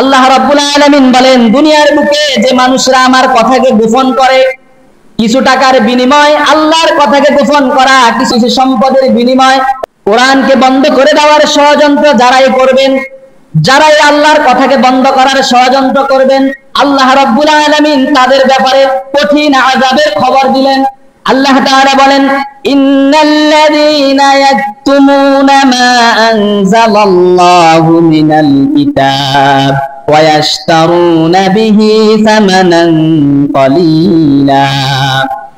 আল্লাহ রাব্বুল আলামিন বলেন, দুনিয়ার বুকে যে মানুষরা আমার কথাকে গোপন করে, কিছু টাকার বিনিময় আল্লাহর কথাকে গোপন করা, কিছু সম্পদের বিনিময় কোরআনকে বন্ধ করে দেওয়ার ষড়যন্ত্র যারাই করবেন, যারাই আল্লাহর কথাকে বন্ধ করার ষড়যন্ত্র করবেন, আল্লাহ রাব্বুল আলামিন তাদের ব্যাপারে কঠিন আযাবের খবর দিলেন। আল্লাহ তাআলা বলেন, ইন্নাল্লাযীনা ইয়াকতুমুনা মা আনজালাল্লাহু মিনাল কিতাব ওয়া ইয়াশতারুনা বিহি সামানান কলিলা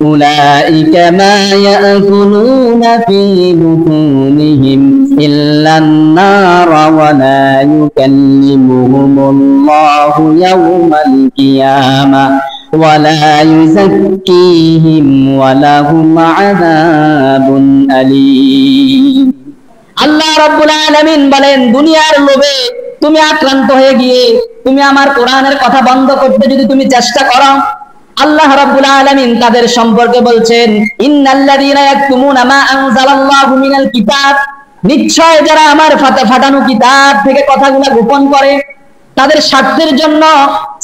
উলাইকা মা ইয়াকুলুনা ফি বুতুনিহিম ইল্লান নার ওয়া লা ইউকাল্লিমুহুমুল্লাহু ইয়াওমাল কিয়ামাহ ولا يزكيهم ولهم عذاب أليم। আল্লাহ রাব্বুল আলামিন বলেন, দুনিয়ার লোভে তুমি আক্রান্ত হয়ে গিয়ে তুমি আমার কোরআনের কথা বন্ধ করতে যদি তুমি চেষ্টা করো, আল্লাহ রাব্বুল আলামিন তাদের সম্পর্কে বলছেন, ইন্নাল্লাযীনা ইয়াকতুমুনা মা আনজালাল্লাহু মিনাল কিতাব, নিশ্চয় যারা আমার ফাটানো কিতাব থেকে কথাগুলো গোপন করে, তাদের স্বার্থের জন্য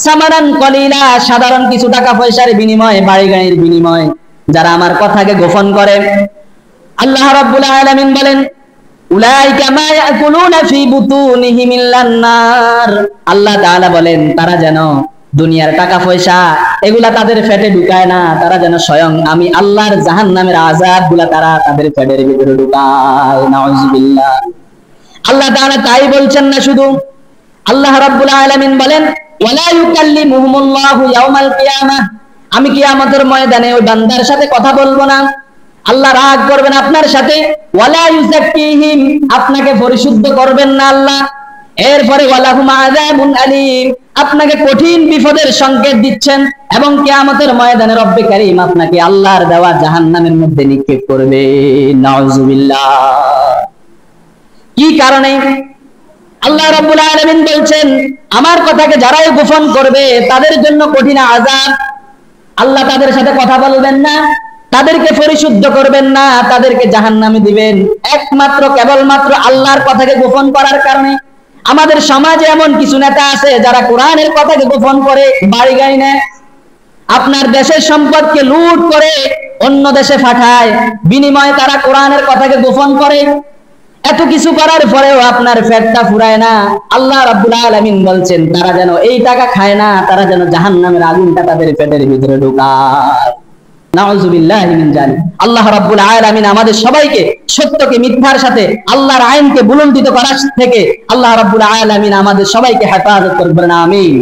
সামানান কলিলা, সাধারণ কিছু টাকা পয়সার বিনিময়ে, বাড়ি গাড়ির বিনিময়ে যারা আমার কথাকে গোপন করে, আল্লাহ রাব্বুল আলামিন বলেন, উলাইকা মা ইয়াকুলুনা ফি বুতুনিহিম ইল্লান নার। আল্লাহ তাআলা বলেন, তারা যেন দুনিয়ার টাকা পয়সা এগুলা তাদের পেটে ঢুকায় না, তারা যেন স্বয়ং আমি আল্লাহর জাহান্নামের আযাবগুলা তারা তাদের পেটের ভিতরে ঢুকায়। নাউযুবিল্লাহ। আল্লাহ তাআলা তাই বলছেন না শুধু, আল্লাহ রাব্বুল আলামিন বলেন, ওয়ালা ইউকাল্লিমুহুমুল্লাহু ইয়াওমাল কিয়ামাহ, আমি কিয়ামতের ময়দানে ওই বান্দার সাথে কথা বলবো না, আল্লাহ রাগ করবেন আপনার সাথে, ওয়ালা ইউযাক্কিহিম, আপনাকে পরিশুদ্ধ করবেন না আল্লাহ। এরপরে ওয়ালাহুম আযাবুন আলীম, আপনাকে কঠিন বিপদের সংকেত দিচ্ছেন, এবং কিয়ামতের ময়দানে রব্বে কারীম আপনাকে আল্লাহর দেওয়া জাহান্নামের মধ্যে নিক্ষেপ করবে। নাউযুবিল্লাহ। কি কারণে? আল্লাহ রাব্বুল আলামিন বলছেন, আমার কথাকে যারাই গোপন করবে তাদের জন্য কঠিন আযাব। আল্লাহ তাদের সাথে কথা বলবেন না, তাদেরকে পরিশুদ্ধ করবেন না, তাদেরকে জাহান্নামে দিবেন, একমাত্র কেবলমাত্র আল্লাহর কথাকে গোপন করার কারণে। আমাদের সমাজে এমন কিছু নেতা আছে যারা কোরআনের কথাকে গোপন করে বাড়ি গাড়ি নেয়, আপনার দেশের সম্পদকে লুট করে অন্য দেশে পাঠায়, বিনিময়ে তারা কোরআনের কথাকে গোপন করে। এত কিছু করার পরেও আপনার পেটটা ফুরায় না। আল্লাহ রাব্বুল আলামিন বলছেন, তারা যেন এই টাকা খায় না, তারা যেন জাহান্নামের আগুনটা তাদের পেটের ভিতরে ঢোকায়। নাউযুবিল্লাহি মিন যালিক। আল্লাহ রাব্বুল আলামিন আমাদের সবাইকে সত্যকে মিথ্যার সাথে আল্লাহর আইনকে বুলন্দিত করার থেকে আল্লাহ রাব্বুল আলামিন আমাদের সবাইকে হেফাজত করবেন। আমিন।